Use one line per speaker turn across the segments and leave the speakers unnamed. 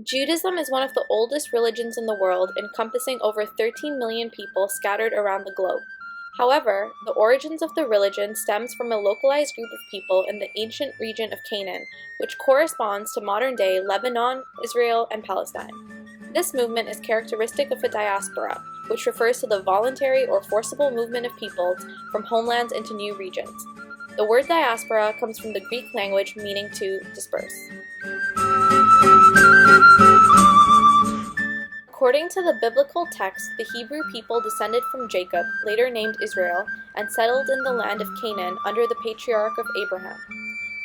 Judaism is one of the oldest religions in the world, encompassing over 13 million people scattered around the globe. However, the origins of the religion stems from a localized group of people in the ancient region of Canaan, which corresponds to modern-day Lebanon, Israel, and Palestine. This movement is characteristic of a diaspora, which refers to the voluntary or forcible movement of peoples from homelands into new regions. The word diaspora comes from the Greek language meaning to disperse. According to the biblical text, the Hebrew people descended from Jacob, later named Israel, and settled in the land of Canaan under the patriarch of Abraham.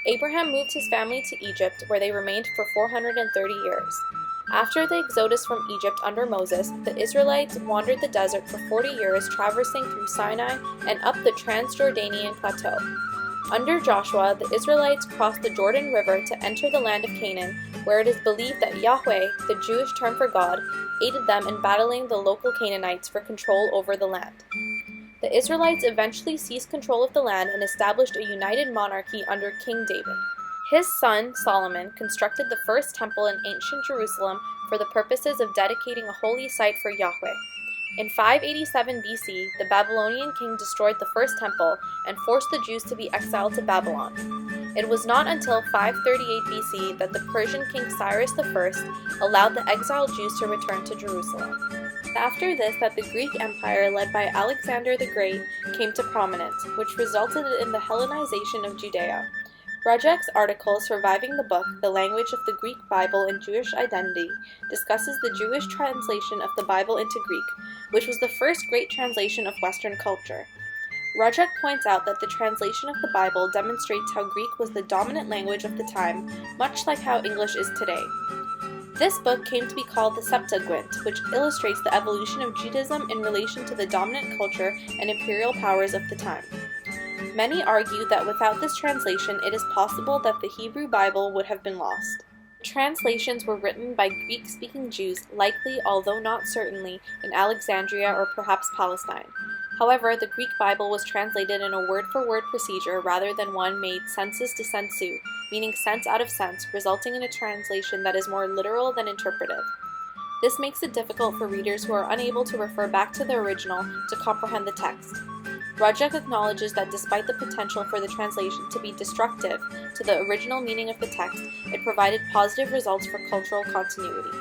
Abraham moved his family to Egypt, where they remained for 430 years. After the exodus from Egypt under Moses, the Israelites wandered the desert for 40 years, traversing through Sinai and up the Transjordanian plateau. Under Joshua, the Israelites crossed the Jordan River to enter the land of Canaan, where it is believed that Yahweh, the Jewish term for God, aided them in battling the local Canaanites for control over the land. The Israelites eventually seized control of the land and established a united monarchy under King David. His son, Solomon, constructed the first temple in ancient Jerusalem for the purposes of dedicating a holy site for Yahweh. In 587 BC, the Babylonian king destroyed the first temple and forced the Jews to be exiled to Babylon. It was not until 538 BC that the Persian king Cyrus I allowed the exiled Jews to return to Jerusalem. After this, that the Greek Empire led by Alexander the Great came to prominence, which resulted in the Hellenization of Judea. Rajek's article Surviving the Book, the Language of the Greek Bible and Jewish Identity, discusses the Jewish translation of the Bible into Greek, which was the first great translation of Western culture. Rajek points out that the translation of the Bible demonstrates how Greek was the dominant language of the time, much like how English is today. This book came to be called the Septuagint, which illustrates the evolution of Judaism in relation to the dominant culture and imperial powers of the time. Many argue that without this translation, it is possible that the Hebrew Bible would have been lost. Translations were written by Greek-speaking Jews, likely, although not certainly, in Alexandria or perhaps Palestine. However, the Greek Bible was translated in a word-for-word procedure rather than one made sensus to sensu, meaning sense out of sense, resulting in a translation that is more literal than interpretive. This makes it difficult for readers who are unable to refer back to the original to comprehend the text. Rajek acknowledges that despite the potential for the translation to be destructive to the original meaning of the text, it provided positive results for cultural continuity.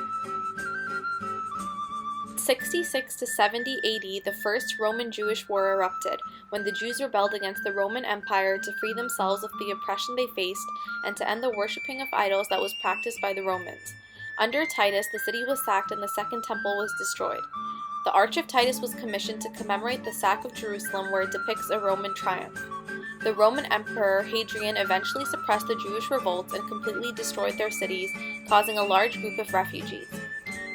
66 to 70 AD, the First Roman-Jewish War erupted, when the Jews rebelled against the Roman Empire to free themselves of the oppression they faced and to end the worshipping of idols that was practiced by the Romans. Under Titus, the city was sacked and the Second Temple was destroyed. The Arch of Titus was commissioned to commemorate the sack of Jerusalem, where it depicts a Roman triumph. The Roman Emperor Hadrian eventually suppressed the Jewish revolts and completely destroyed their cities, causing a large group of refugees.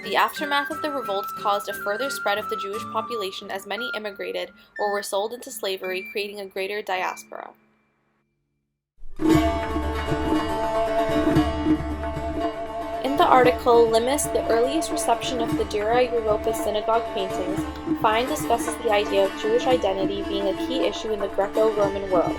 The aftermath of the revolts caused a further spread of the Jewish population as many immigrated or were sold into slavery, creating a greater diaspora. In the article Limis, the earliest reception of the Dura Europa synagogue paintings, Fine discusses the idea of Jewish identity being a key issue in the Greco-Roman world.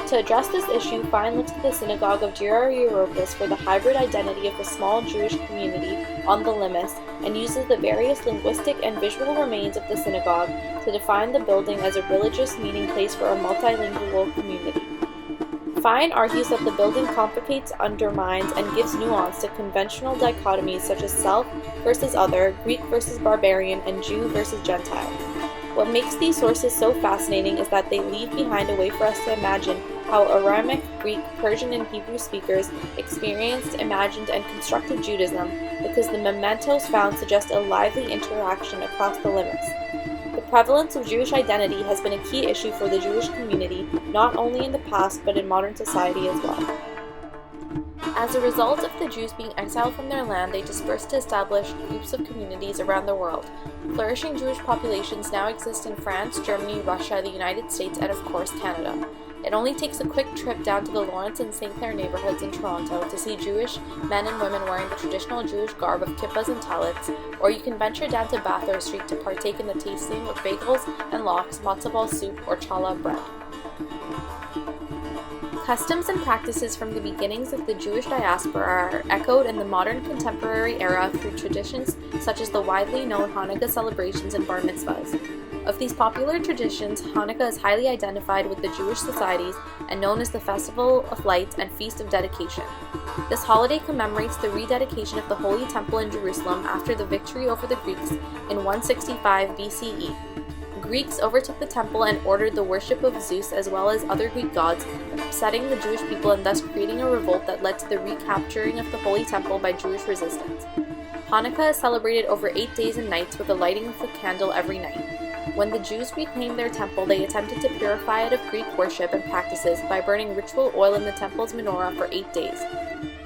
To address this issue, Fine looks to the synagogue of Dura Europos for the hybrid identity of the small Jewish community on the Limis, and uses the various linguistic and visual remains of the synagogue to define the building as a religious meeting place for a multilingual community. Fine argues that the building complicates, undermines, and gives nuance to conventional dichotomies such as self versus other, Greek versus barbarian, and Jew versus Gentile. What makes these sources so fascinating is that they leave behind a way for us to imagine how Aramaic, Greek, Persian, and Hebrew speakers experienced, imagined, and constructed Judaism, because the mementos found suggest a lively interaction across the limits. The prevalence of Jewish identity has been a key issue for the Jewish community, not only in the past but in modern society as well. As a result of the Jews being exiled from their land, they dispersed to establish groups of communities around the world. Flourishing Jewish populations now exist in France, Germany, Russia, the United States, and of course Canada. It only takes a quick trip down to the Lawrence and St. Clair neighborhoods in Toronto to see Jewish men and women wearing the traditional Jewish garb of kippahs and talits, or you can venture down to Bathurst Street to partake in the tasting of bagels and lox, matzo ball soup, or challah bread. Customs and practices from the beginnings of the Jewish diaspora are echoed in the modern contemporary era through traditions such as the widely known Hanukkah celebrations and bar mitzvahs. Of these popular traditions, Hanukkah is highly identified with the Jewish societies and known as the Festival of Lights and Feast of Dedication. This holiday commemorates the rededication of the Holy Temple in Jerusalem after the victory over the Greeks in 165 BCE. Greeks overtook the temple and ordered the worship of Zeus as well as other Greek gods, upsetting the Jewish people and thus creating a revolt that led to the recapturing of the Holy Temple by Jewish resistance. Hanukkah is celebrated over 8 days and nights with the lighting of a candle every night. When the Jews reclaimed their temple, they attempted to purify it of Greek worship and practices by burning ritual oil in the temple's menorah for 8 days.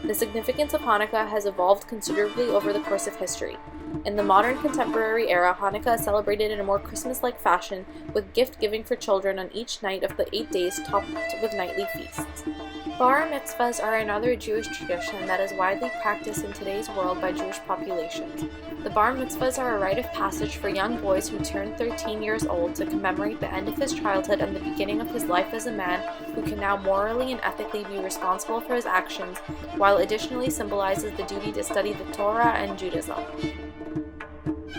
The significance of Hanukkah has evolved considerably over the course of history. In the modern contemporary era, Hanukkah is celebrated in a more Christmas-like fashion, with gift-giving for children on each night of the 8 days topped with nightly feasts. Bar mitzvahs are another Jewish tradition that is widely practiced in today's world by Jewish populations. The bar mitzvahs are a rite of passage for young boys who turn 13 years old to commemorate the end of his childhood and the beginning of his life as a man who can now morally and ethically be responsible for his actions, while additionally symbolizes the duty to study the Torah and Judaism.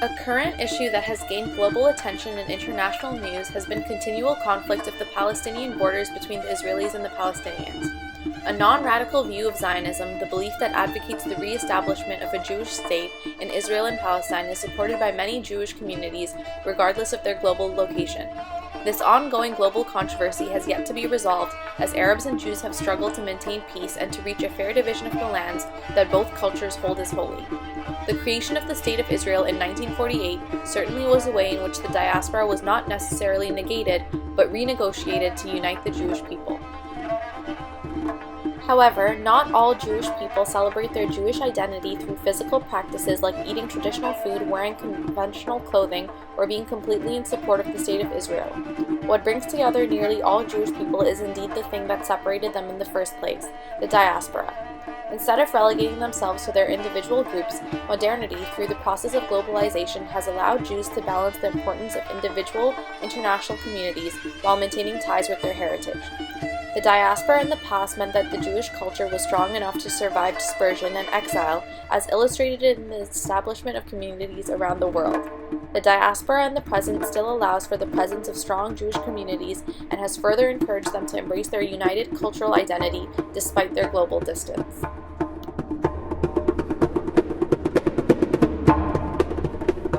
A current issue that has gained global attention in international news has been continual conflict of the Palestinian borders between the Israelis and the Palestinians. A non-radical view of Zionism, the belief that advocates the re-establishment of a Jewish state in Israel and Palestine, is supported by many Jewish communities, regardless of their global location. This ongoing global controversy has yet to be resolved, as Arabs and Jews have struggled to maintain peace and to reach a fair division of the lands that both cultures hold as holy. The creation of the State of Israel in 1948 certainly was a way in which the diaspora was not necessarily negated, but renegotiated to unite the Jewish people. However, not all Jewish people celebrate their Jewish identity through physical practices like eating traditional food, wearing conventional clothing, or being completely in support of the State of Israel. What brings together nearly all Jewish people is indeed the thing that separated them in the first place, the diaspora. Instead of relegating themselves to their individual groups, modernity, through the process of globalization, has allowed Jews to balance the importance of individual international communities while maintaining ties with their heritage. The diaspora in the past meant that the Jewish culture was strong enough to survive dispersion and exile, as illustrated in the establishment of communities around the world. The diaspora in the present still allows for the presence of strong Jewish communities and has further encouraged them to embrace their united cultural identity despite their global distance.